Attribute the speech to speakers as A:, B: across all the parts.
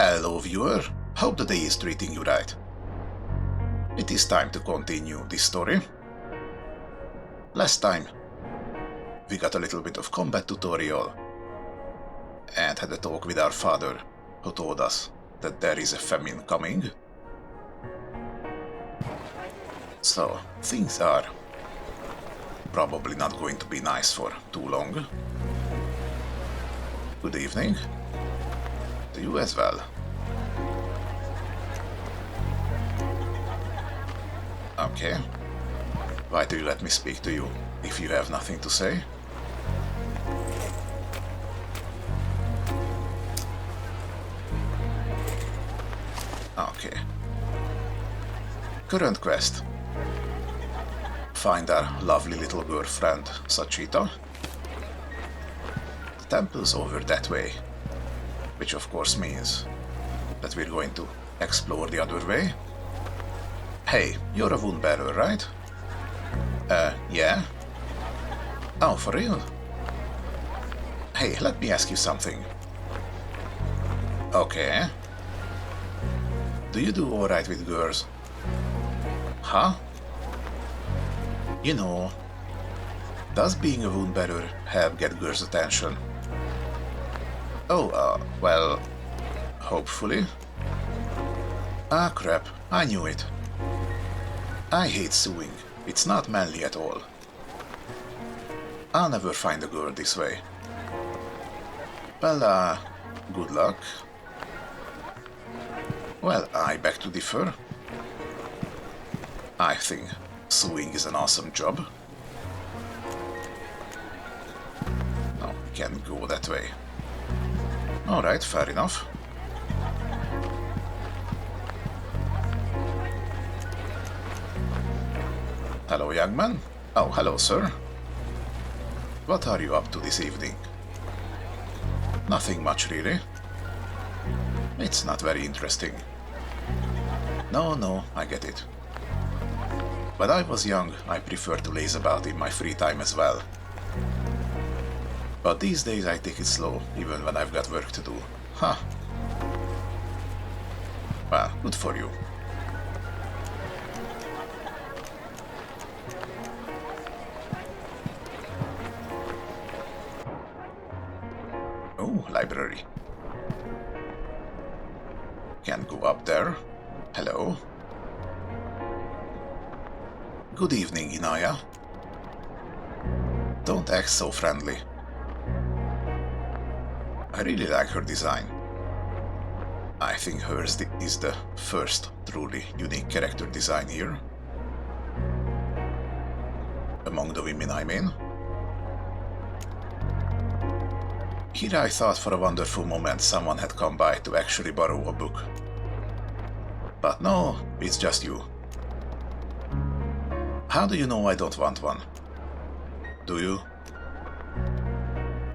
A: Hello viewer, hope the day is treating you right. It is time to continue this story. Last time we got a little bit of combat tutorial and had a talk with our father, who told us that there is a famine coming. So things are probably not going to be nice for too long. Good evening to you as well. Okay. Why do you let me speak to you if you have nothing to say? Okay. Current quest. Find our lovely little girlfriend, Sachita. The temple's over that way, which of course means that we're going to explore the other way. Hey, you're a wound bearer, right? Yeah? Oh, for real? Hey, let me ask you something. Okay. Do you do alright with girls? Huh? You know, does being a wound bearer help get girls' attention? Oh, well, hopefully. Ah, crap, I knew it. I hate suing. It's not manly at all. I'll never find a girl this way. Well, good luck. Well, I beg to differ. I think suing is an awesome job. No, can't go that way. Alright, fair enough. Hello, young man. Oh, hello, sir. What are you up to this evening? Nothing much, really. It's not very interesting. No, I get it. When I was young, I preferred to laze about in my free time as well. But these days I take it slow, even when I've got work to do. Huh. Well, good for you. Oh, library. Can't go up there. Hello. Good evening, Inaya. Don't act so friendly. I really like her design. I think hers is the first truly unique character design here. Among the women, I mean. Here I thought for a wonderful moment someone had come by to actually borrow a book. But no, it's just you. How do you know I don't want one? Do you?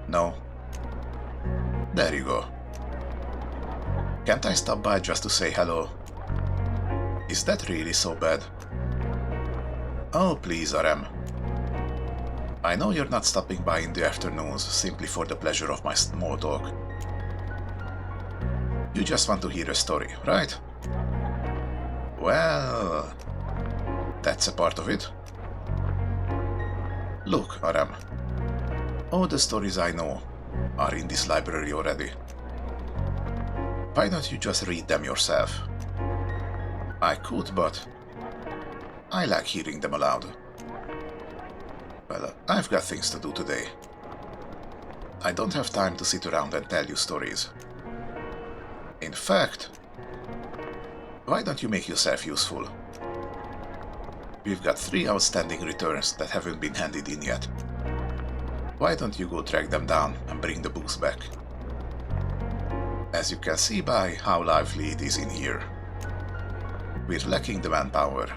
A: No? There you go. Can't I stop by just to say hello? Is that really so bad? Oh, please, Arem. I know you're not stopping by in the afternoons simply for the pleasure of my small talk. You just want to hear a story, right? Well, that's a part of it. Look, Arem. All the stories I know are in this library already. Why don't you just read them yourself? I could, but I like hearing them aloud. Well, I've got things to do today. I don't have time to sit around and tell you stories. In fact, why don't you make yourself useful? We've got 3 outstanding returns that haven't been handed in yet. Why don't you go track them down and bring the books back? As you can see by how lively it is in here, we're lacking the manpower.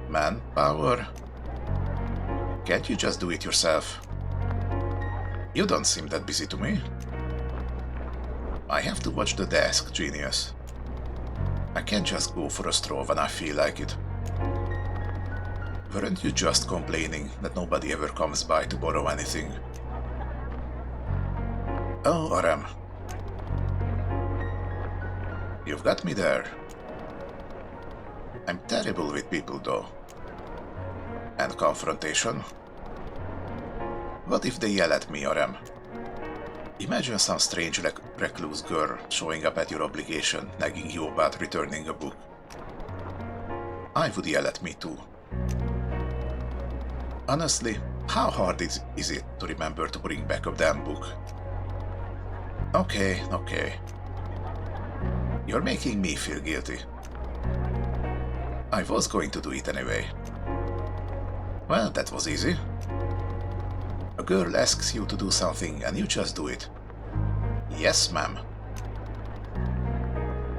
A: Manpower? Can't you just do it yourself? You don't seem that busy to me. I have to watch the desk, genius. I can't just go for a stroll when I feel like it. Weren't you just complaining that nobody ever comes by to borrow anything? Oh, Arem. You've got me there. I'm terrible with people though. And confrontation? What if they yell at me, Arem? Imagine some strange recluse girl showing up at your obligation, nagging you about returning a book. I would yell at me too. Honestly, how hard is it to remember to bring back a damn book? Okay. You're making me feel guilty. I was going to do it anyway. Well, that was easy. A girl asks you to do something and you just do it. Yes, ma'am.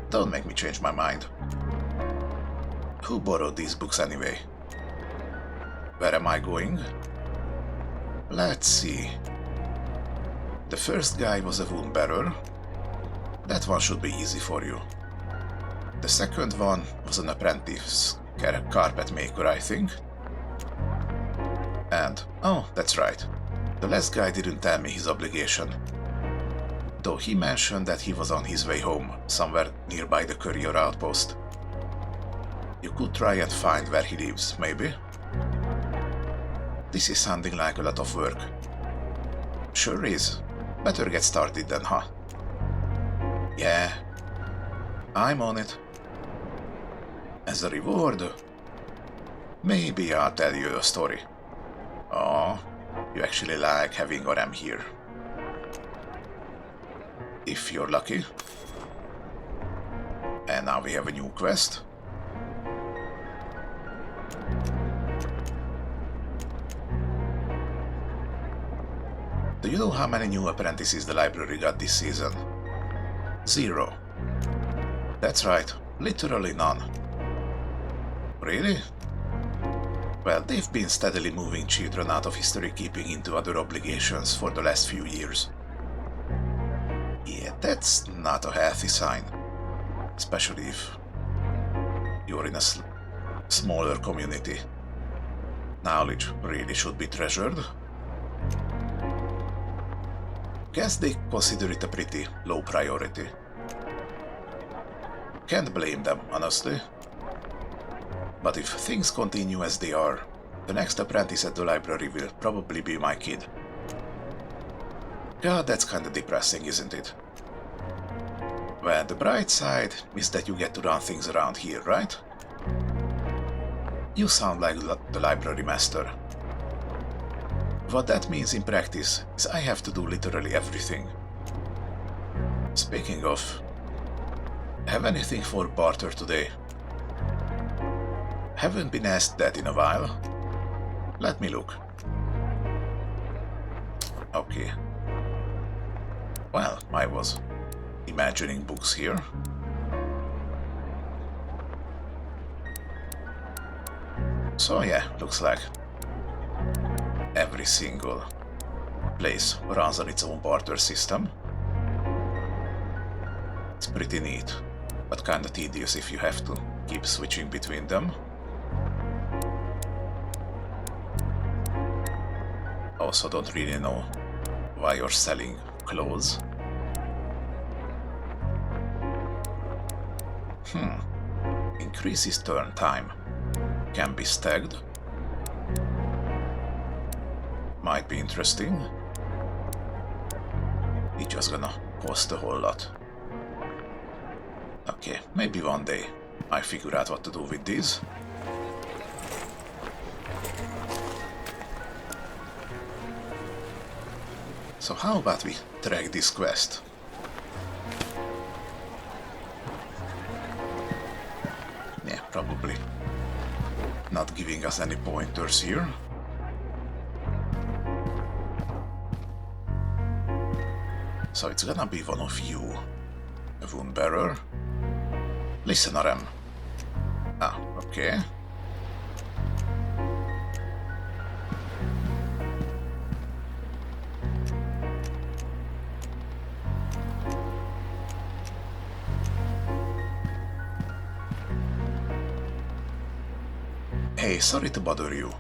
A: Don't make me change my mind. Who borrowed these books anyway? Where am I going? Let's see. The first guy was a wound bearer. That one should be easy for you. The second one was an apprentice carpet maker, I think. And, oh, that's right. The last guy didn't tell me his obligation. Though he mentioned that he was on his way home, somewhere nearby the courier outpost. You could try and find where he lives, maybe? This is sounding like a lot of work. Sure is. Better get started then, huh? Yeah. I'm on it. As a reward, maybe I'll tell you a story. Oh, you actually like having Arem here. If you're lucky. And now we have a new quest. Do you know how many new apprentices the library got this season? 0. That's right, literally none. Really? Well, they've been steadily moving children out of history keeping into other obligations for the last few years. Yeah, that's not a healthy sign. Especially if you're in a smaller community. Knowledge really should be treasured. Guess they consider it a pretty low priority. Can't blame them, honestly. But if things continue as they are, the next apprentice at the library will probably be my kid. God, that's kinda depressing, isn't it? Well, the bright side is that you get to run things around here, right? You sound like the library master. What that means in practice is I have to do literally everything. Speaking of, have anything for barter today? Haven't been asked that in a while. Let me look. Okay. Well, I was imagining books here. So yeah, looks like every single place runs on its own barter system. It's pretty neat, but kinda tedious if you have to keep switching between them. Also don't really know why you're selling clothes. Increases turn time. Can be stagged. Might be interesting. It's just gonna cost a whole lot. Okay, maybe one day I figure out what to do with these. So how about we track this quest? Yeah, probably not giving us any pointers here. So it's gonna be one of you, a wound bearer. Listen, Arem. Ah, okay. Hey, sorry to bother you,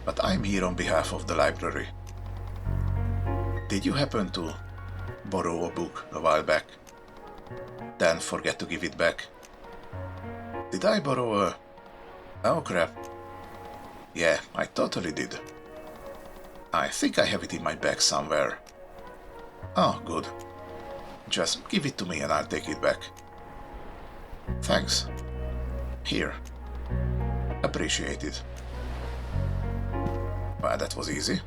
A: but I'm here on behalf of the library. Did you happen to borrow a book a while back? then forget to give it back. Did I borrow a... Oh crap. Yeah, I totally did. I think I have it in my bag somewhere. Oh, good. Just give it to me and I'll take it back. Thanks. Here. Appreciate it. Well, that was easy.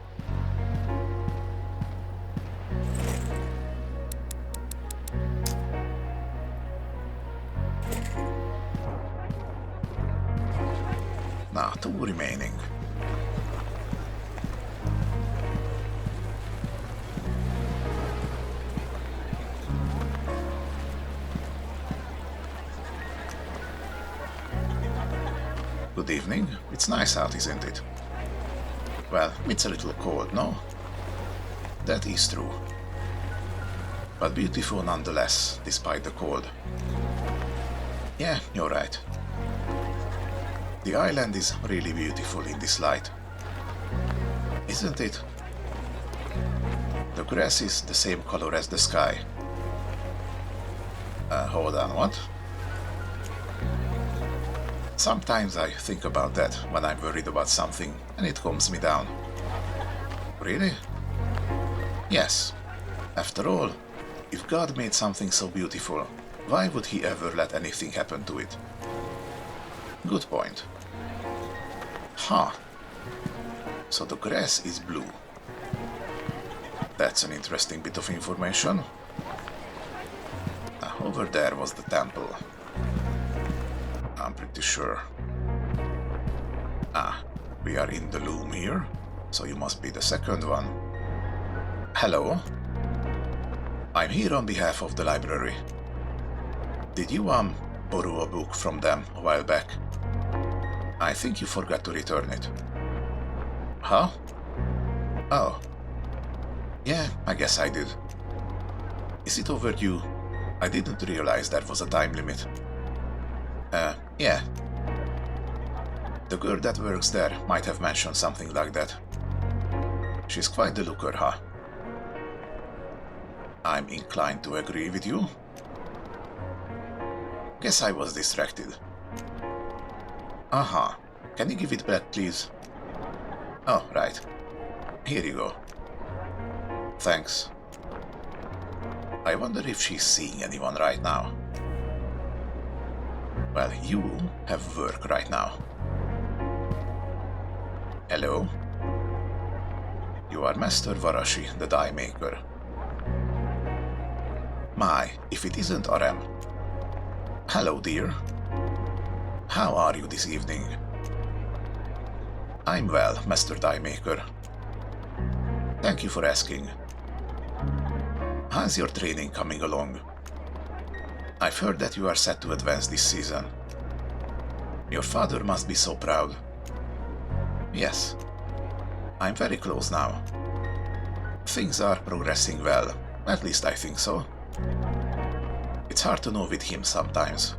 A: Now, 2 remaining. Good evening. It's nice out, isn't it? Well, it's a little cold, no? That is true. But beautiful nonetheless, despite the cold. Yeah, you're right. The island is really beautiful in this light. Isn't it? The grass is the same color as the sky. Hold on, what? Sometimes I think about that when I'm worried about something and it calms me down. Really? Yes. After all, if God made something so beautiful, why would he ever let anything happen to it? Good point. Huh. So the grass is blue. That's an interesting bit of information. Over there was the temple. I'm pretty sure. We are in the loom here, so you must be the second one. Hello? I'm here on behalf of the library. Did you, borrow a book from them a while back? I think you forgot to return it. Huh? Oh. Yeah, I guess I did. Is it overdue? I didn't realize there was a time limit. Yeah. The girl that works there might have mentioned something like that. She's quite the looker, huh? I'm inclined to agree with you. Guess I was distracted. Aha. Can you give it back, please? Oh, right. Here you go. Thanks. I wonder if she's seeing anyone right now. Well, you have work right now. Hello? You are Master Varashi, the die maker. My, if it isn't Arem. Hello, dear. How are you this evening? I'm well, Master Die Maker. Thank you for asking. How's your training coming along? I've heard that you are set to advance this season. Your father must be so proud. Yes. I'm very close now. Things are progressing well, at least I think so. It's hard to know with him sometimes.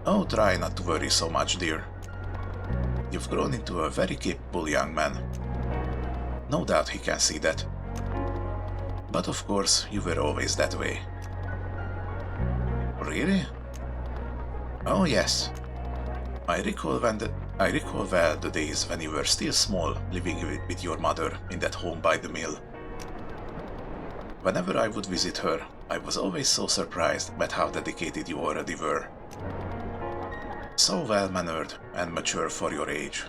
A: Oh, try not to worry so much, dear. You've grown into a very capable young man. No doubt he can see that. But of course, you were always that way. Really? Oh yes. I recall well the days when you were still small, living with your mother in that home by the mill. Whenever I would visit her, I was always so surprised at how dedicated you already were. So well-mannered and mature for your age.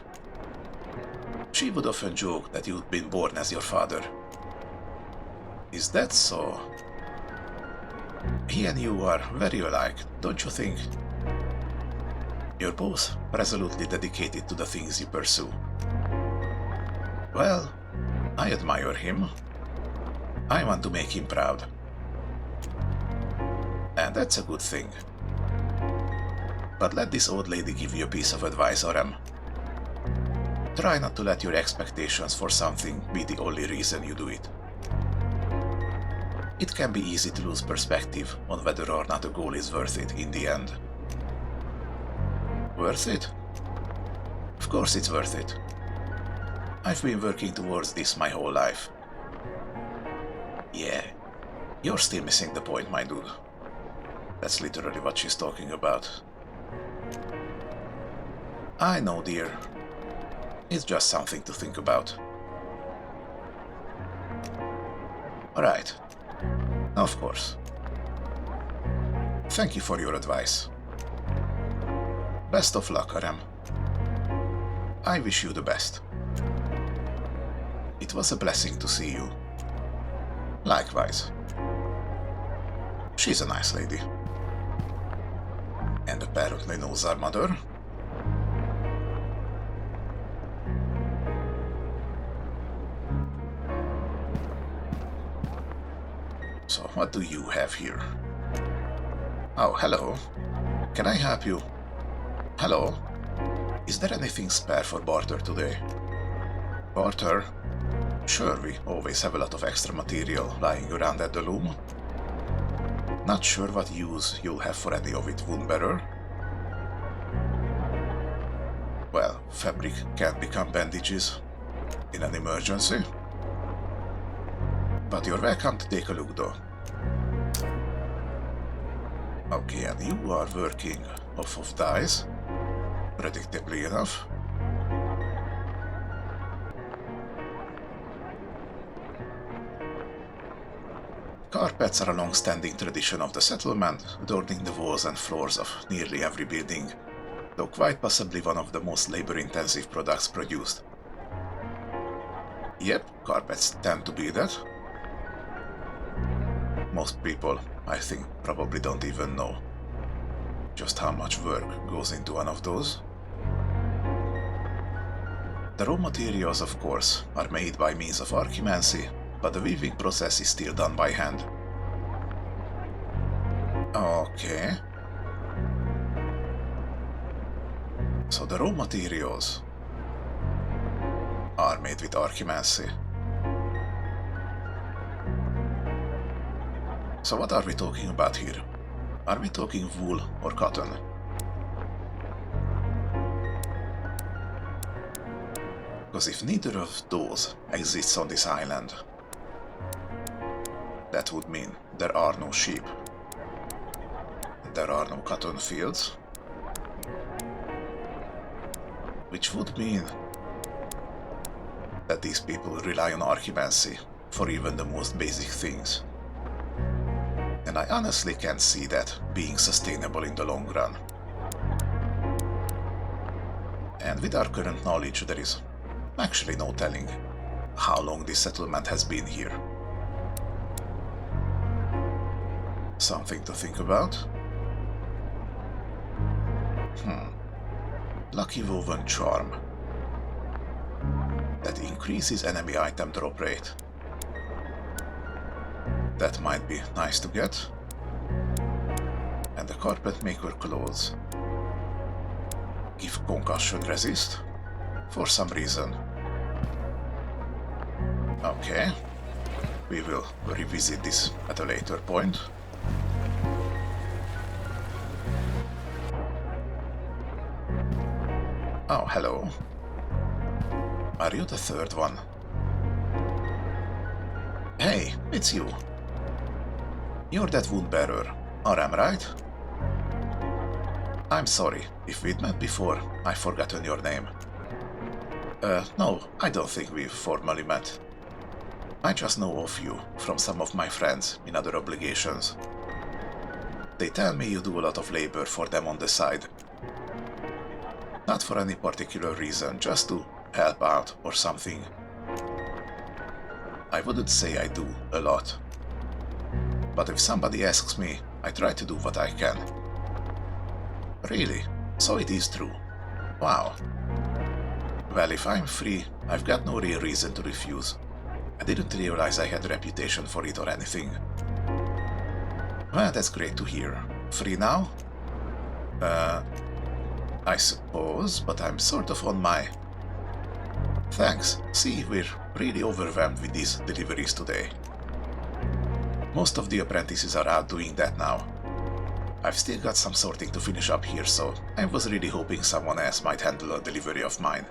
A: She would often joke that you'd been born as your father. Is that so? He and you are very alike, don't you think? You're both resolutely dedicated to the things you pursue. Well, I admire him. I want to make him proud. And that's a good thing. But let this old lady give you a piece of advice, Arem. Try not to let your expectations for something be the only reason you do it. It can be easy to lose perspective on whether or not a goal is worth it in the end. Worth it? Of course it's worth it. I've been working towards this my whole life. Yeah, You're still missing the point, my dude. That's literally what she's talking about. I know, dear. It's just something to think about. Alright. Of course. Thank you for your advice. Best of luck, Arem. I wish you the best. It was a blessing to see you. Likewise. She's a nice lady. And apparently knows our mother. So what do you have here? Oh, hello. Can I help you? Hello? Is there anything spare for barter today? Barter? Sure, we always have a lot of extra material lying around at the loom. Not sure what use you'll have for any of it, woundbearer. Well, fabric can become bandages in an emergency. But you're welcome to take a look though. Okay, and you are working off of dyes, predictably enough. Carpets are a long-standing tradition of the settlement, adorning the walls and floors of nearly every building, though quite possibly one of the most labor-intensive products produced. Yep, carpets tend to be that. Most people, I think, probably don't even know just how much work goes into one of those. The raw materials, of course, are made by means of archimancy, but the weaving process is still done by hand. Okay. So the raw materials are made with archimancy. So what are we talking about here? Are we talking wool or cotton? Because if neither of those exists on this island, that would mean there are no sheep, and there are no cotton fields, which would mean that these people rely on archimancy for even the most basic things. And I honestly can't see that being sustainable in the long run. And with our current knowledge, there is actually no telling how long this settlement has been here. Something to think about. Lucky woven charm. That increases enemy item drop rate. That might be nice to get. And the carpet maker clothes give concussion resist for some reason. Okay, we will revisit this at a later point. Oh, hello. Are you the third one? Hey, it's you. You're that wound bearer, Arem, right? I'm sorry, if we'd met before, I've forgotten your name. No, I don't think we've formally met. I just know of you from some of my friends in other obligations. They tell me you do a lot of labor for them on the side. Not for any particular reason, just to help out or something. I wouldn't say I do a lot. But if somebody asks me, I try to do what I can. Really? So it is true. Wow. Well, if I'm free, I've got no real reason to refuse. I didn't realize I had a reputation for it or anything. Well, that's great to hear. Free now? I suppose, but I'm sort of on my... Thanks. See, we're really overwhelmed with these deliveries today. Most of the apprentices are out doing that now. I've still got some sorting to finish up here, so I was really hoping someone else might handle a delivery of mine.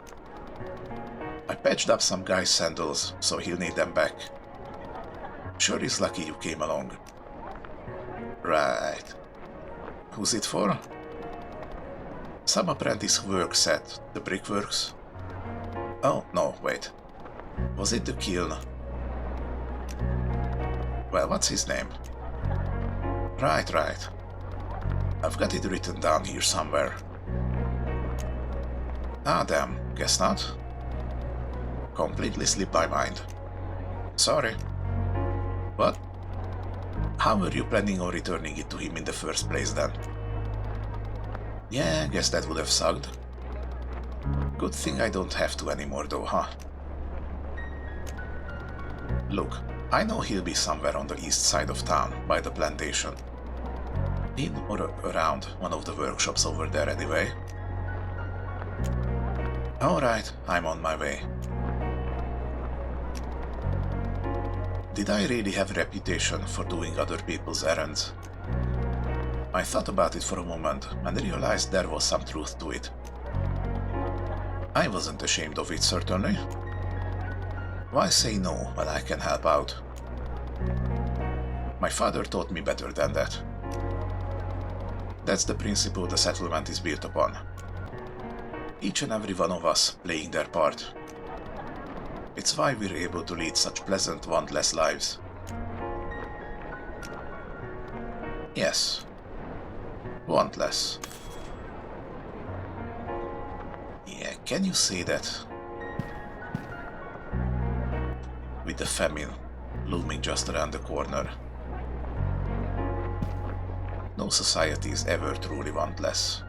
A: I patched up some guy's sandals, so he'll need them back. Sure is lucky you came along. Right. Who's it for? Some apprentice who works at the brickworks. Oh, no, wait. Was it the kiln? Well, what's his name? Right. I've got it written down here somewhere. Ah, damn, guess not. Completely slipped my mind. Sorry. What? How were you planning on returning it to him in the first place then? Yeah, guess that would have sucked. Good thing I don't have to anymore though, huh? Look, I know he'll be somewhere on the east side of town, by the plantation. In or around one of the workshops over there anyway. Alright, I'm on my way. Did I really have a reputation for doing other people's errands? I thought about it for a moment and realized there was some truth to it. I wasn't ashamed of it, certainly. Why say no when I can help out? My father taught me better than that. That's the principle the settlement is built upon. Each and every one of us playing their part. It's why we're able to lead such pleasant, wantless lives. Yes. Wantless. Yeah, can you say that? With the famine looming just around the corner. No society is ever truly wantless.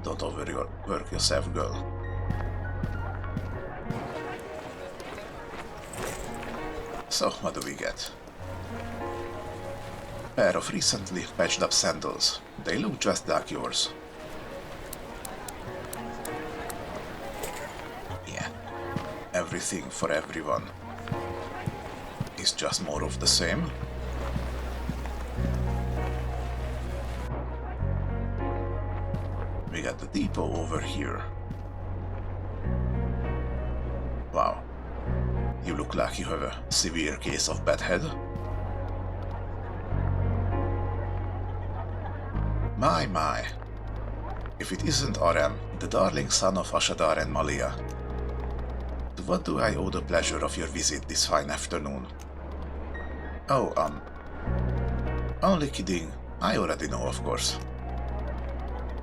A: Don't overwork yourself, girl. So, what do we get? Pair of recently patched up sandals. They look just like yours. Yeah. Everything for everyone. Is just more of the same. We got the depot over here. Wow. You look like you have a severe case of bad head. My. If it isn't Arem, the darling son of Ashadar and Malia. To what do I owe the pleasure of your visit this fine afternoon? Oh, only kidding. I already know, of course.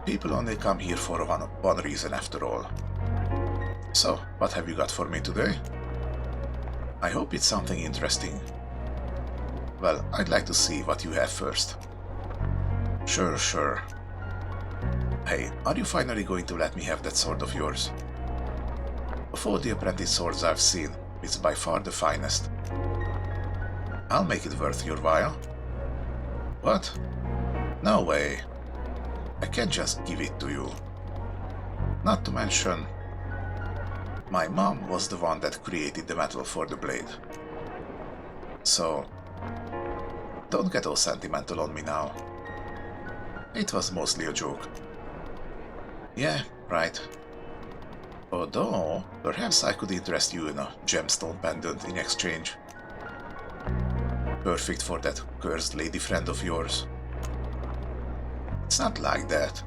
A: People only come here for one reason after all. So, what have you got for me today? I hope it's something interesting. Well, I'd like to see what you have first. Sure. Hey, are you finally going to let me have that sword of yours? Of all the apprentice swords I've seen, it's by far the finest. I'll make it worth your while. What? No way. I can't just give it to you. Not to mention, my mom was the one that created the metal for the blade. So, don't get all sentimental on me now. It was mostly a joke. Yeah, right. Although, perhaps I could interest you in a gemstone pendant in exchange. Perfect for that cursed lady friend of yours. It's not like that.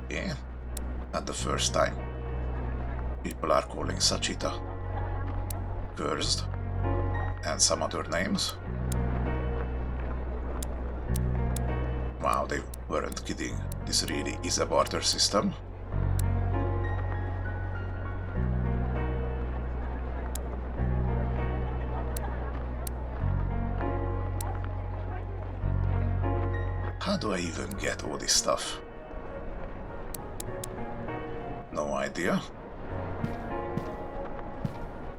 A: Yeah, not the first time. People are calling Sachita cursed, and some other names. Wow, they weren't kidding. This really is a barter system. How do I even get all this stuff? No idea.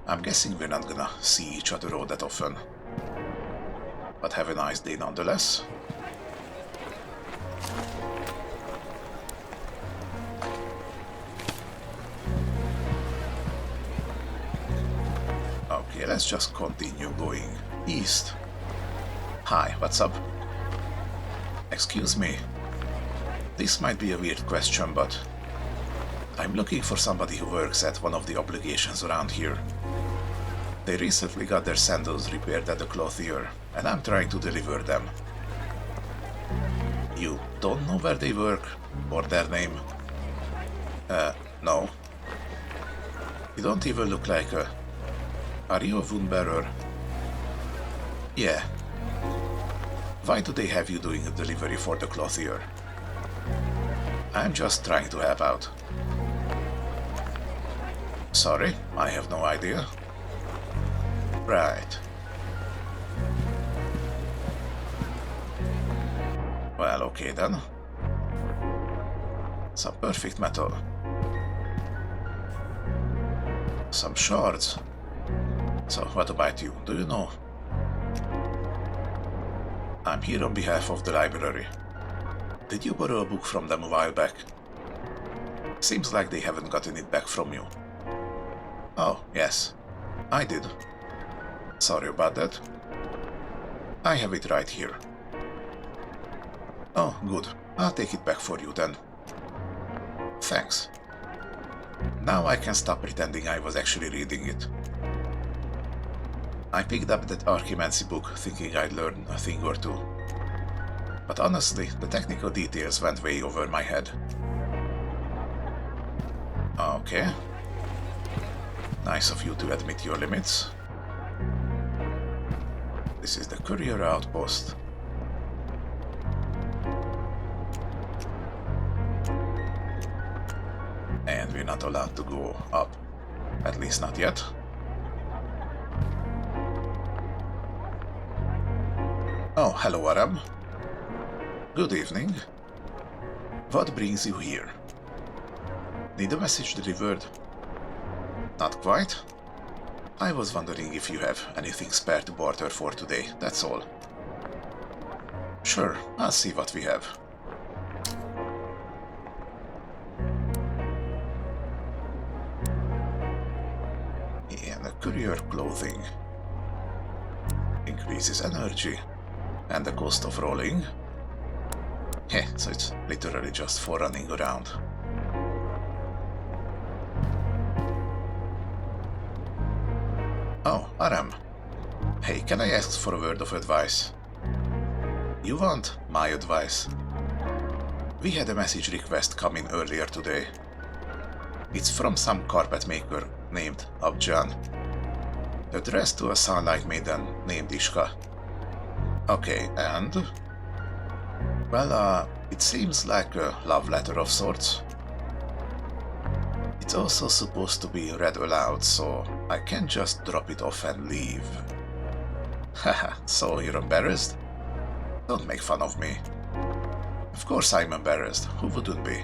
A: I'm guessing we're not gonna see each other all that often. but have a nice day nonetheless. Okay, let's just continue going east. Hi, what's up? Excuse me. This might be a weird question, but I'm looking for somebody who works at one of the obligations around here. They recently got their sandals repaired at the clothier, and I'm trying to deliver them. You don't know where they work, or their name? No. You don't even look like a... Are you a wound bearer? Yeah. Why do they have you doing a delivery for the clothier? I'm just trying to help out. Sorry, I have no idea. Right. Well, okay then. Some perfect metal. Some shards. So, what about you? Do you know? I'm here on behalf of the library. Did you borrow a book from them a while back? Seems like they haven't gotten it back from you. Oh, yes. I did. Sorry about that. I have it right here. Oh, good. I'll take it back for you then. Thanks. Now I can stop pretending I was actually reading it. I picked up that archaeomancy book thinking I'd learn a thing or two. But honestly, the technical details went way over my head. Okay. Nice of you to admit your limits. This is the courier outpost. And we're not allowed to go up. At least not yet. Oh, hello, Arem. Good evening. What brings you here? Need a message delivered? Not quite. I was wondering if you have anything spare to barter for today, that's all. Sure, I'll see what we have. And the courier clothing. Increases energy. And the cost of rolling. Heh, so it's literally just for running around. Oh, Arem. Hey, can I ask for a word of advice? You want my advice? We had a message request come in earlier today. It's from some carpet maker named Abjan. Addressed to a Sunlight Maiden named Ishka. Okay, and? Well, it seems like a love letter of sorts. It's also supposed to be read aloud, so I can't just drop it off and leave. Haha, so you're embarrassed? Don't make fun of me. Of course I'm embarrassed, who wouldn't be?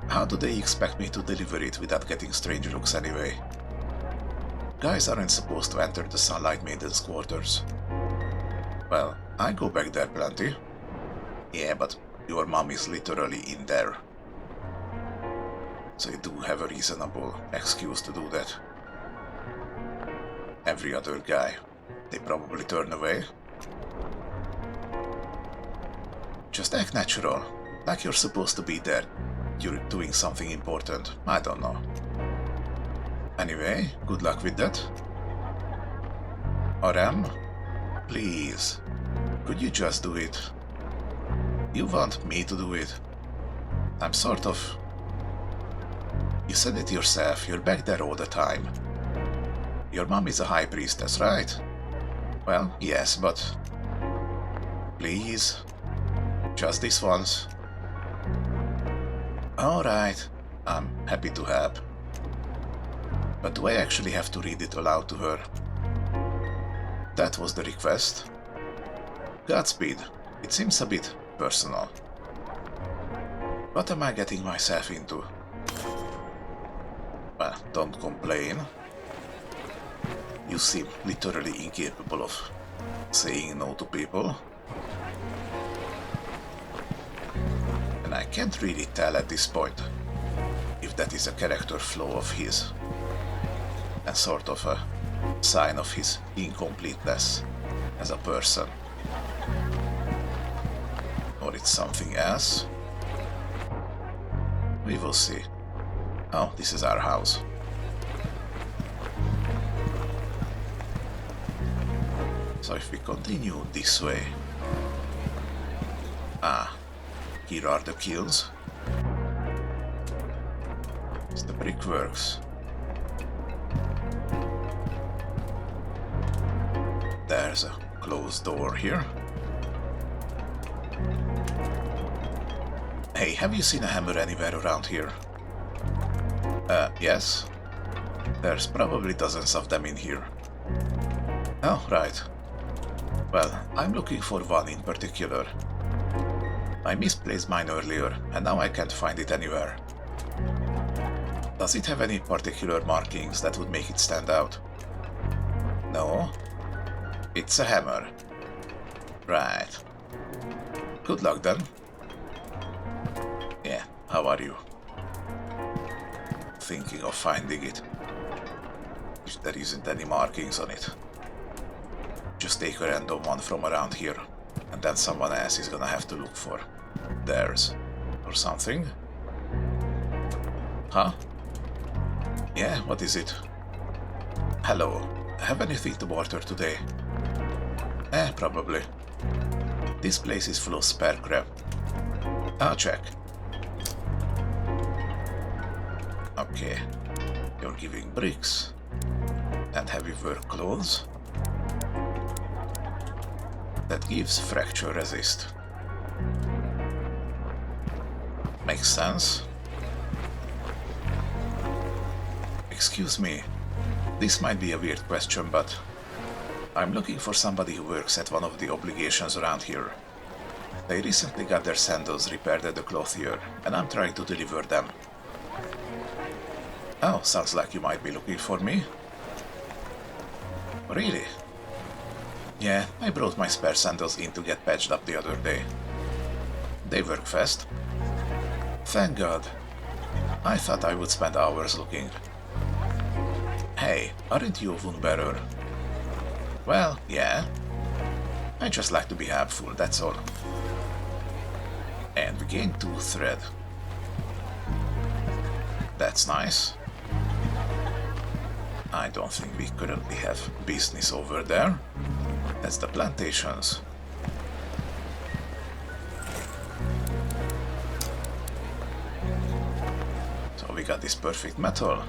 A: How do they expect me to deliver it without getting strange looks anyway? Guys aren't supposed to enter the Sunlight Maiden's quarters. Well, I go back there plenty. Yeah, but your mom is literally in there. So you do have a reasonable excuse to do that. Every other guy, they probably turn away. Just act natural, like you're supposed to be there. You're doing something important, I don't know. Anyway, good luck with that. Arem, please, could you just do it? You want me to do it? I'm sort of... You said it yourself, you're back there all the time. Your mom is a high priestess, right? Well, yes, but... Please? Just this once? Alright, I'm happy to help. But do I actually have to read it aloud to her? That was the request. Godspeed. It seems a bit personal. What am I getting myself into? Well, don't complain. You seem literally incapable of saying no to people. And I can't really tell at this point if that is a character flaw of his and sort of a sign of his incompleteness as a person, or it's something else. We will see. Oh, this is our house. So if we continue this way... Ah, here are the kills. It's the brickworks. There's a closed door here. Hey, have you seen a hammer anywhere around here? Yes. There's probably dozens of them in here. Oh, right. Well, I'm looking for one in particular. I misplaced mine earlier, and now I can't find it anywhere. Does it have any particular markings that would make it stand out? No? It's a hammer. Right. Good luck then. Yeah, how are you? Thinking of finding it. If there isn't any markings on it. Just take a random one from around here, and then someone else is gonna have to look for theirs or something. Huh? Yeah, what is it? Hello, have anything to water today? Probably. This place is full of spare crap. I'll check. Okay, you're giving bricks and heavy work clothes. That gives fracture resist. Makes sense. Excuse me, this might be a weird question, but I'm looking for somebody who works at one of the obligations around here. They recently got their sandals repaired at the clothier, and I'm trying to deliver them. Oh, sounds like you might be looking for me. Really? Yeah, I brought my spare sandals in to get patched up the other day. They work fast. Thank God. I thought I would spend hours looking. Hey, aren't you a wound bearer? Well, yeah. I just like to be helpful, that's all. And we gained 2 thread. That's nice. I don't think we currently have business over there. That's the plantations. So we got this perfect metal.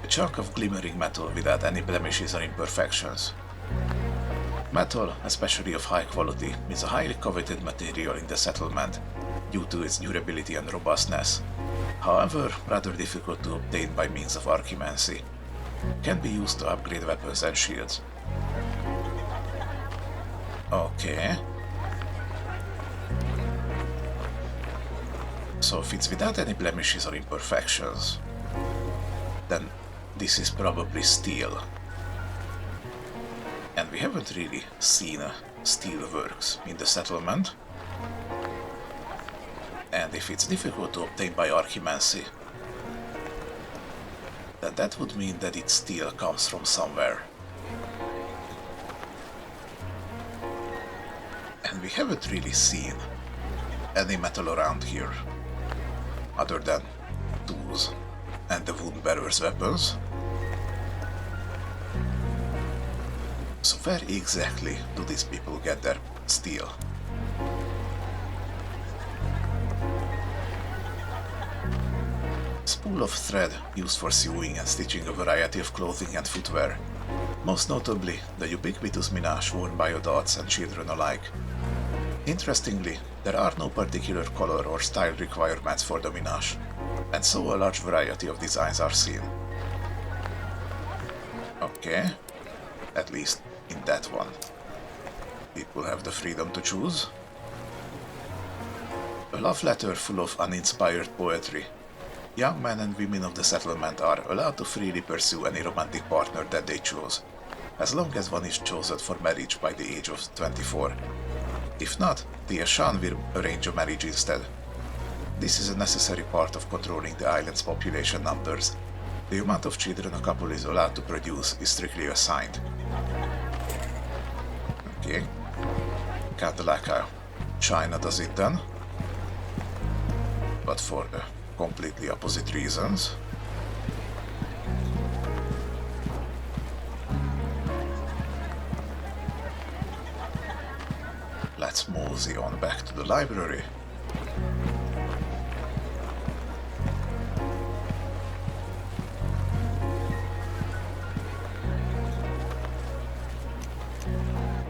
A: A chunk of glimmering metal without any blemishes or imperfections. Metal, especially of high quality, is a highly coveted material in the settlement due to its durability and robustness. However, rather difficult to obtain by means of archimancy. Can be used to upgrade weapons and shields. Okay. So if it's without any blemishes or imperfections, then this is probably steel. And we haven't really seen steel works in the settlement. And if it's difficult to obtain by archimancy, then that would mean that its steel comes from somewhere. And we haven't really seen any metal around here, other than tools and the wound bearer's weapons. So where exactly do these people get their steel? Spool of thread used for sewing and stitching a variety of clothing and footwear, most notably the ubiquitous minache worn by adults and children alike. Interestingly, there are no particular color or style requirements for the minache, and so a large variety of designs are seen. Okay, at least in that one. People have the freedom to choose. A love letter full of uninspired poetry. Young men and women of the settlement are allowed to freely pursue any romantic partner that they choose, as long as one is chosen for marriage by the age of 24. If not, the errand will arrange a marriage instead. This is a necessary part of controlling the island's population numbers. The amount of children a couple is allowed to produce is strictly assigned. Okay. Kinda like how China does it then. But for the completely opposite reasons. Let's mosey on back to the library.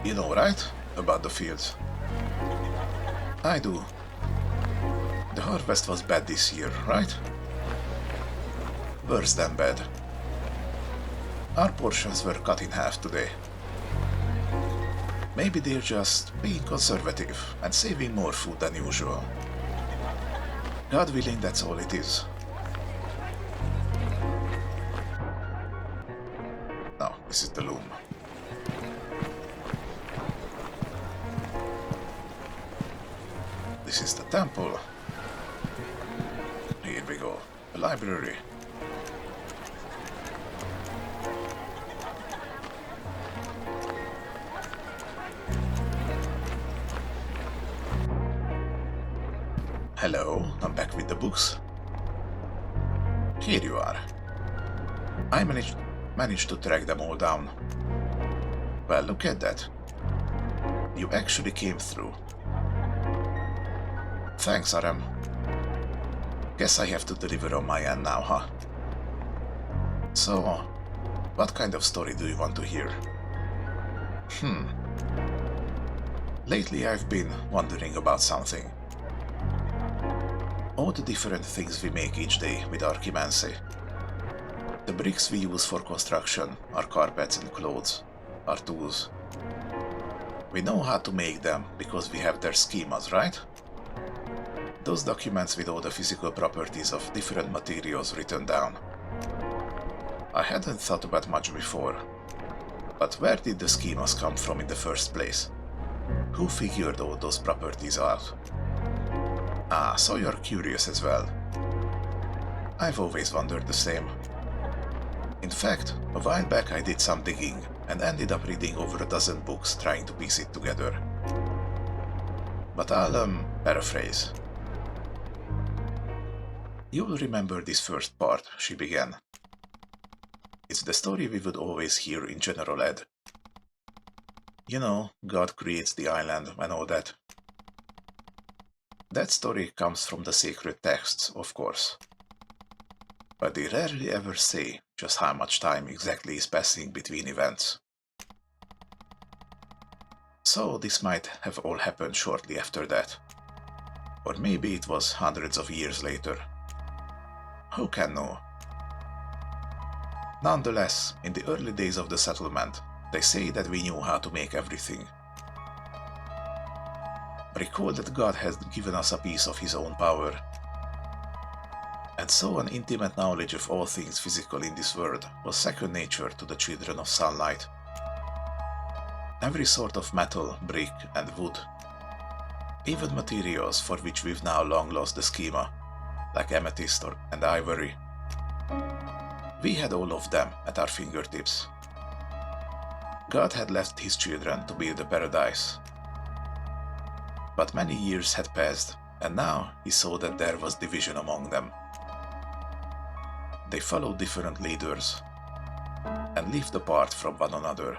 A: You know, right? About the fields. I do. The harvest was bad this year, right? Worse than bad. Our portions were cut in half today. Maybe they're just being conservative and saving more food than usual. God willing, that's all it is. No, this is the loom. This is the temple. Here we go. The library. Hello, I'm back with the books. Here you are. I managed to track them all down. Well, look at that. You actually came through. Thanks, Arem. Guess I have to deliver on my end now, huh? So, what kind of story do you want to hear? Lately I've been wondering about something. All the different things we make each day with archimancy. The bricks we use for construction, our carpets and clothes, our tools. We know how to make them because we have their schemas, right? Those documents with all the physical properties of different materials written down. I hadn't thought about much before. But where did the schemas come from in the first place? Who figured all those properties out? Ah, so you're curious as well. I've always wondered the same. In fact, a while back I did some digging and ended up reading over a dozen books trying to piece it together. But I'll, paraphrase. You will remember this first part, she began. It's the story we would always hear in General Ed. You know, God creates the island and all that. That story comes from the sacred texts, of course. But they rarely ever say just how much time exactly is passing between events. So this might have all happened shortly after that. Or maybe it was hundreds of years later. Who can know? Nonetheless, in the early days of the settlement, they say that we knew how to make everything. Recall that God has given us a piece of His own power. And so an intimate knowledge of all things physical in this world was second nature to the children of sunlight. Every sort of metal, brick and wood. Even materials for which we've now long lost the schema, like amethyst and ivory. We had all of them at our fingertips. God had left His children to build a paradise. But many years had passed, and now He saw that there was division among them. They followed different leaders, and lived apart from one another.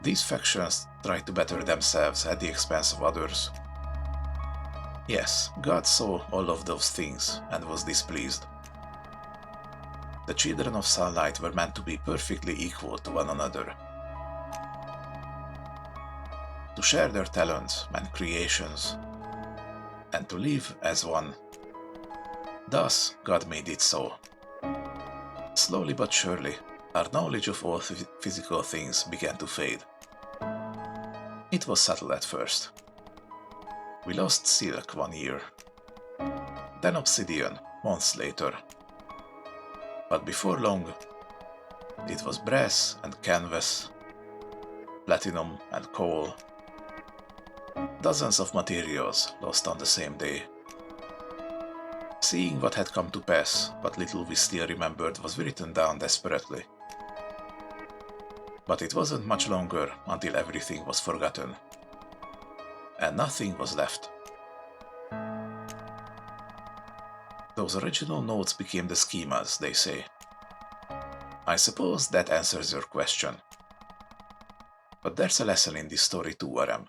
A: These factions tried to better themselves at the expense of others. Yes, God saw all of those things and was displeased. The children of sunlight were meant to be perfectly equal to one another, to share their talents and creations, and to live as one. Thus, God made it so. Slowly but surely, our knowledge of all physical things began to fade. It was subtle at first. We lost silk one year, then obsidian months later. But before long, It was brass and canvas, platinum and coal, dozens of materials lost on the same day. Seeing what had come to pass, what little we still remembered was written down desperately. But it wasn't much longer until everything was forgotten, and nothing was left. Those original notes became the schemas, they say. I suppose that answers your question. But there's a lesson in this story too, Arem.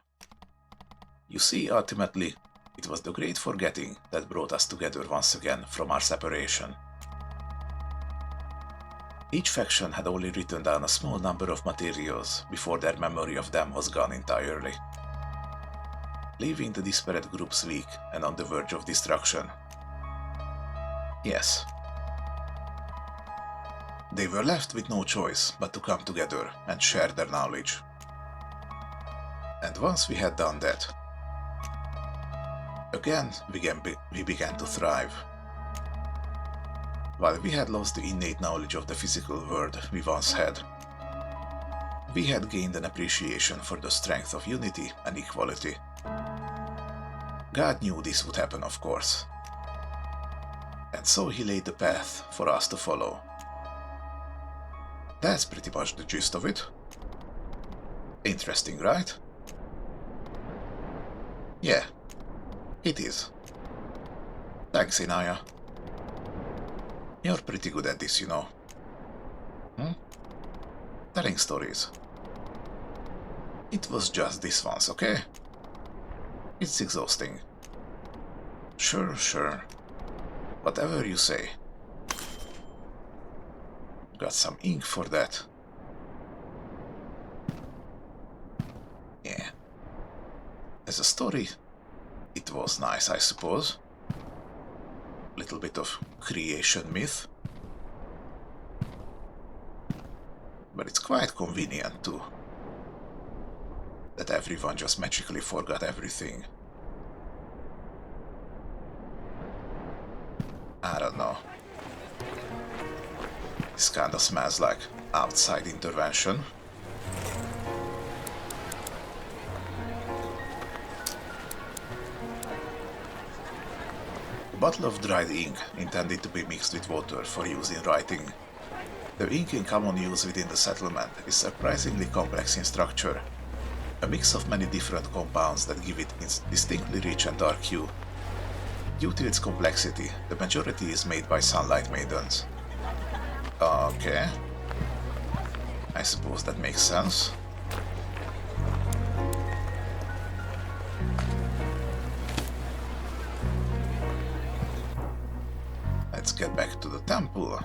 A: You see, ultimately, it was the great forgetting that brought us together once again from our separation. Each faction had only written down a small number of materials before their memory of them was gone entirely, leaving the disparate groups weak and on the verge of destruction. Yes. They were left with no choice but to come together and share their knowledge. And once we had done that, again we began to thrive. While we had lost the innate knowledge of the physical world we once had, we had gained an appreciation for the strength of unity and equality. God knew this would happen, of course. And so he laid the path for us to follow. That's pretty much the gist of it. Interesting, right? Yeah, it is. Thanks, Inaya. You're pretty good at this, you know. Telling stories. It was just this once, okay? It's exhausting. Sure. Whatever you say. Got some ink for that. Yeah. As a story, it was nice, I suppose. Little bit of creation myth. But it's quite convenient too, that everyone just magically forgot everything. I don't know. This kinda smells like outside intervention. A bottle of dried ink intended to be mixed with water for use in writing. The ink in common use within the settlement is surprisingly complex in structure, a mix of many different compounds that give it its distinctly rich and dark hue. Due to its complexity, the majority is made by sunlight maidens. Okay. I suppose that makes sense. Let's get back to the temple.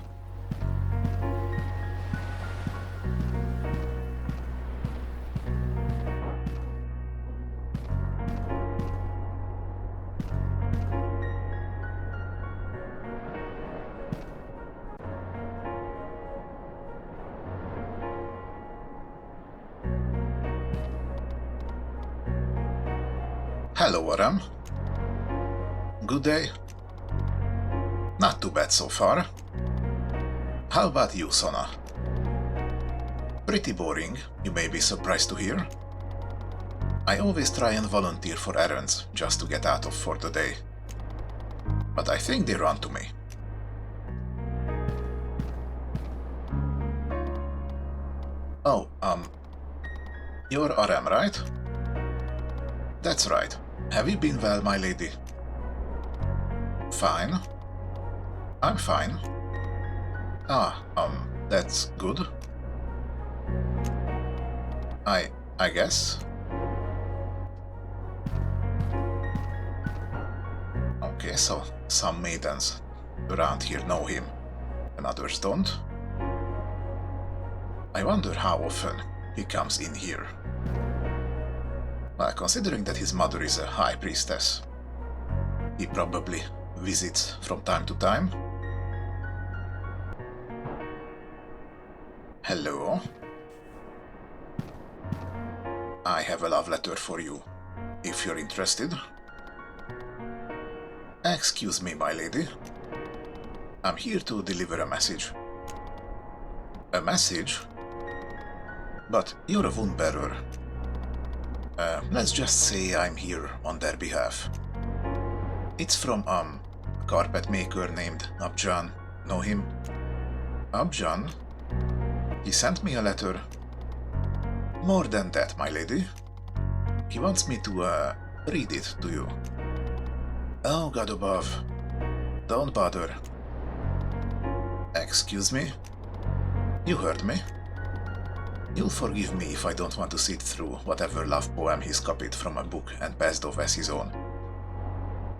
A: Hello, Arem. Good day. Not too bad so far. How about you, Sona? Pretty boring, you may be surprised to hear. I always try and volunteer for errands just to get out of for the day. But I think they run to me. Oh, you're Arem, right? That's right. Have you been well, my lady? Fine. I'm fine. That's good. I guess. Okay, so some maidens around here know him, and others don't. I wonder how often he comes in here. Well, considering that his mother is a high priestess, he probably visits from time to time. Hello. I have a love letter for you, if you're interested. Excuse me, my lady. I'm here to deliver a message. A message? But you're a wound bearer. Let's just say I'm here on their behalf. It's from, a carpet maker named Abjan. Know him? Abjan? He sent me a letter. More than that, my lady. He wants me to, read it to you. Oh, God above. Don't bother. Excuse me? You heard me. You'll forgive me if I don't want to sit through whatever love poem he's copied from a book and passed off as his own.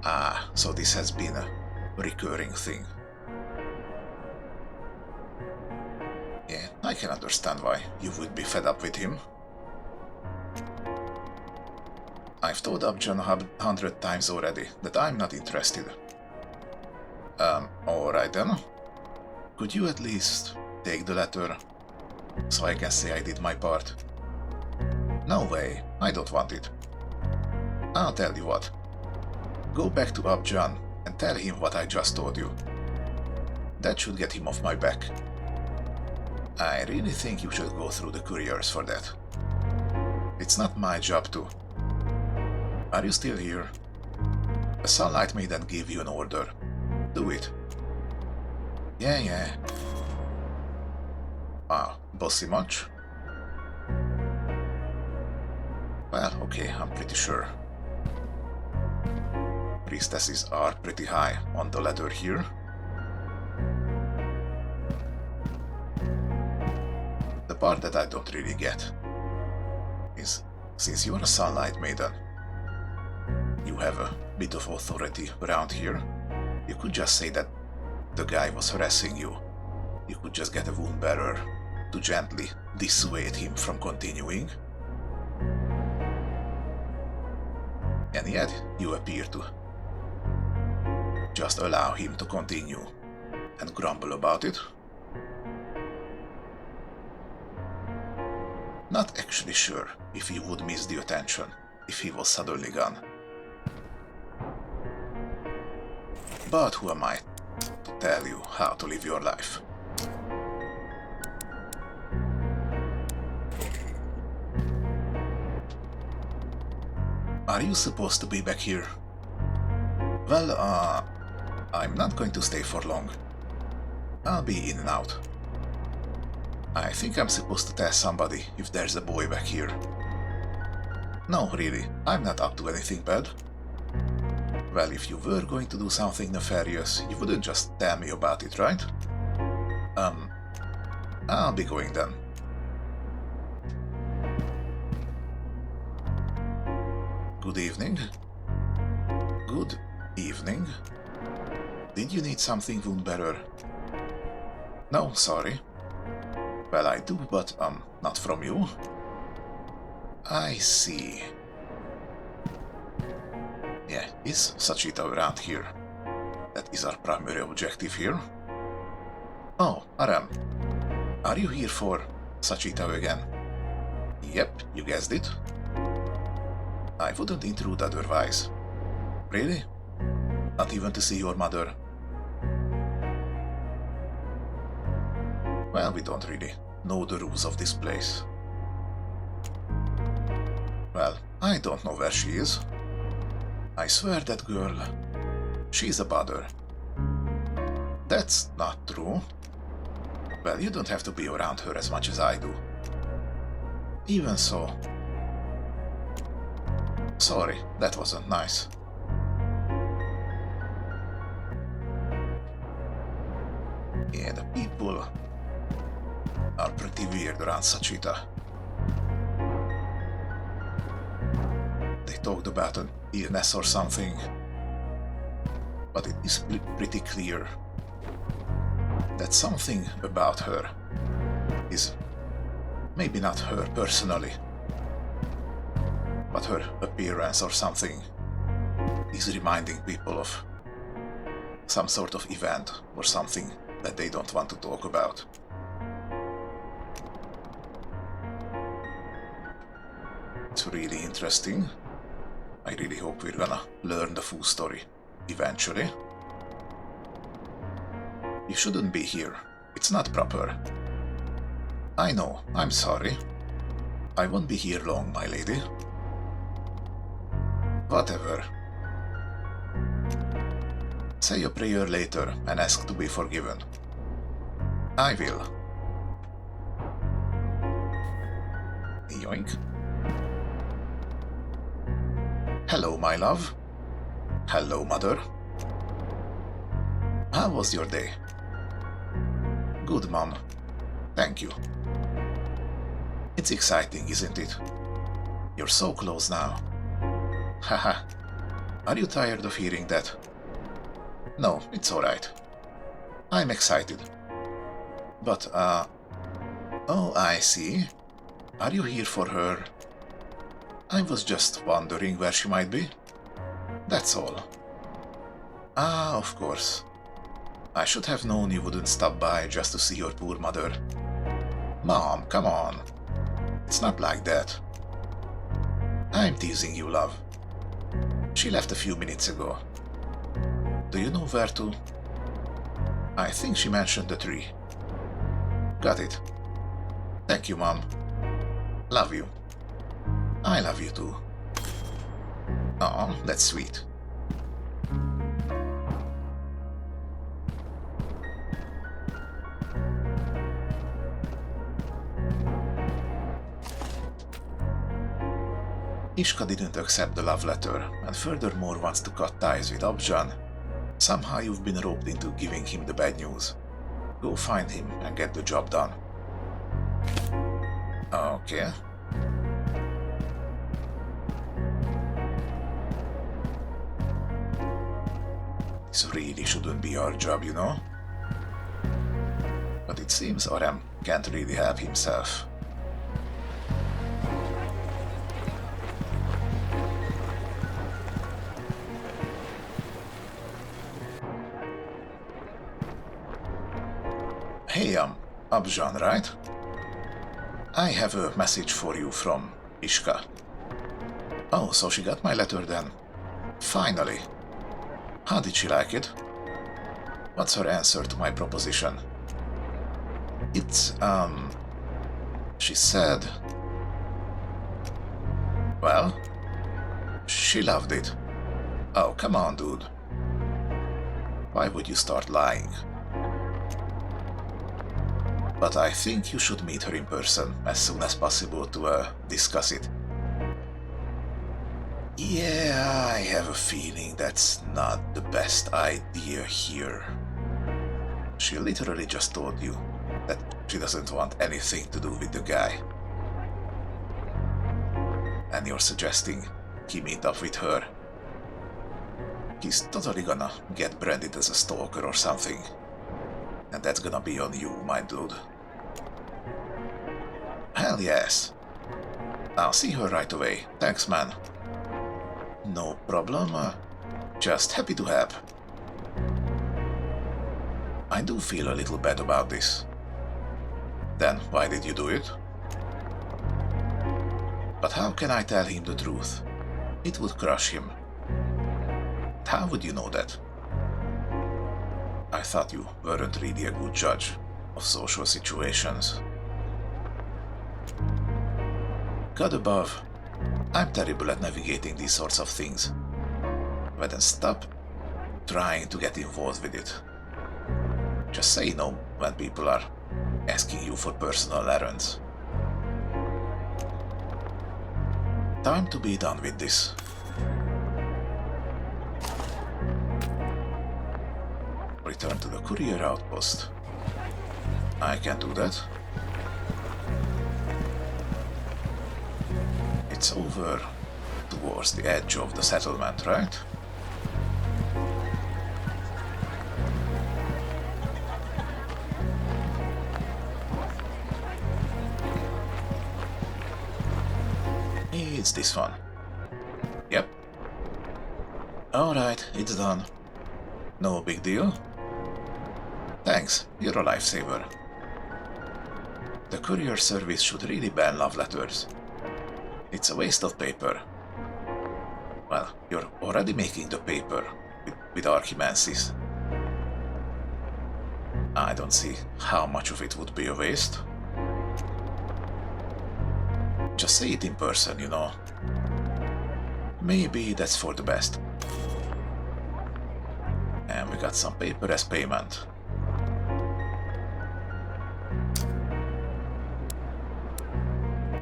A: Ah, so this has been a recurring thing. Yeah, I can understand why you would be fed up with him. I've told Abjan 100 times already that I'm not interested. Alright then. Could you at least take the letter, so I can say I did my part? No way, I don't want it. I'll tell you what. Go back to Abjan and tell him what I just told you. That should get him off my back. I really think you should go through the couriers for that. It's not my job to. Are you still here? A sunlight maiden gave you an order. Do it. Yeah. Wow, bossy much? Well, okay, I'm pretty sure. Priestesses are pretty high on the ladder here. The part that I don't really get is, since you're a sunlight maiden, you have a bit of authority around here, you could just say that the guy was harassing you. You could just get a wound bearer to gently dissuade him from continuing. And yet, you appear to just allow him to continue and grumble about it. Not actually sure if he would miss the attention if he was suddenly gone. But who am I to tell you how to live your life? Are you supposed to be back here? Well, I'm not going to stay for long. I'll be in and out. I think I'm supposed to tell somebody if there's a boy back here. No, really, I'm not up to anything bad. Well, if you were going to do something nefarious, you wouldn't just tell me about it, right? I'll be going then. Good evening. Good evening. Did you need something, woundbearer? No, sorry. Well, I do, but, not from you. I see. Yeah, is Sachita around here? That is our primary objective here. Oh, Arem. Are you here for Sachita again? Yep, you guessed it. I wouldn't intrude otherwise. Really? Not even to see your mother? Well, we don't really know the rules of this place. Well, I don't know where she is. I swear that girl, she's a bother. That's not true. Well, you don't have to be around her as much as I do. Even so. Sorry, that wasn't nice. Yeah, the people are pretty weird around Sachita. They talked about an illness or something, but it is pretty clear that something about her is maybe not her personally, but her appearance or something is reminding people of some sort of event or something that they don't want to talk about. It's really interesting. I really hope we're gonna learn the full story eventually. You shouldn't be here. It's not proper. I know, I'm sorry. I won't be here long, my lady. Whatever. Say a prayer later and ask to be forgiven. I will. Yoink. Hello, my love. Hello, mother. How was your day? Good, Mom. Thank you. It's exciting, isn't it? You're so close now. Haha. Are you tired of hearing that? No, it's alright. I'm excited. But, oh, I see. Are you here for her? I was just wondering where she might be. That's all. Ah, of course. I should have known you wouldn't stop by just to see your poor mother. Mom, come on. It's not like that. I'm teasing you, love. She left a few minutes ago. Do you know where to? I think she mentioned the tree. Got it. Thank you, Mom. Love you. I love you too. Aw, that's sweet. Ishka didn't accept the love letter, and furthermore wants to cut ties with Abjan. Somehow you've been roped into giving him the bad news. Go find him and get the job done. Okay. This really shouldn't be our job, you know? But it seems Arem can't really help himself. Hey, Abjan, right? I have a message for you from Ishka. Oh, so she got my letter then. Finally. How did she like it? What's her answer to my proposition? It's, she said... Well, she loved it. Oh, come on, dude. Why would you start lying? But I think you should meet her in person as soon as possible to, discuss it. Yeah, I have a feeling that's not the best idea here. She literally just told you that she doesn't want anything to do with the guy. And you're suggesting he meet up with her. He's totally gonna get branded as a stalker or something. And that's gonna be on you, my dude. Hell yes. I'll see her right away. Thanks, man. No problem. Just happy to help. I do feel a little bad about this. Then why did you do it? But how can I tell him the truth? It would crush him. How would you know that? I thought you weren't really a good judge of social situations. God above, I'm terrible at navigating these sorts of things. But then stop trying to get involved with it. Just say no when people are asking you for personal errands. Time to be done with this. Return to the courier outpost. I can do that. It's over towards the edge of the settlement, right? It's this one. Yep. Alright, it's done. No big deal. Thanks, you're a lifesaver. The courier service should really ban love letters. It's a waste of paper. Well, you're already making the paper with Archimancies. I don't see how much of it would be a waste. just say it in person, you know. Maybe that's for the best. And we got some paper as payment.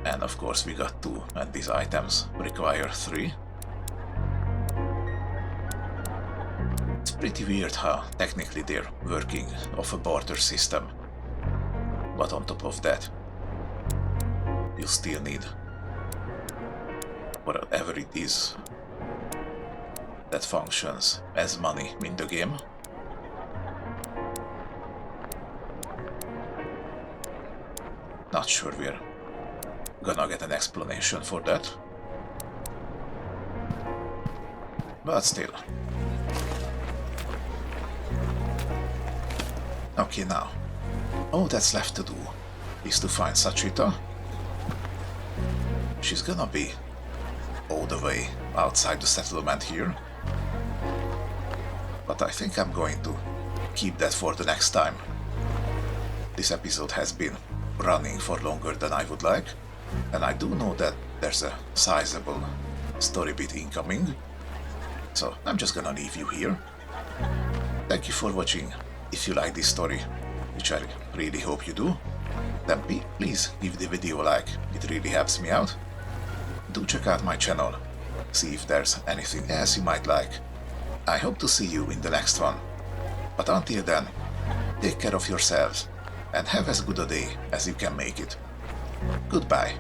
A: And of course we got 2, and these items require 3. It's pretty weird how technically they're working off a barter system. But on top of that, you still need whatever it is that functions as money in the game. Not sure we're gonna get an explanation for that. But still. Okay, now. All that's left to do is to find Sachita. She's gonna be all the way outside the settlement here. But I think I'm going to keep that for the next time. This episode has been running for longer than I would like, and I do know that there's a sizable story bit incoming, so I'm just gonna leave you here. Thank you for watching. If you like this story, which I really hope you do, then please give the video a like, it really helps me out. Do check out my channel, see if there's anything else you might like. I hope to see you in the next one, but until then, take care of yourselves and have as good a day as you can make it. Goodbye.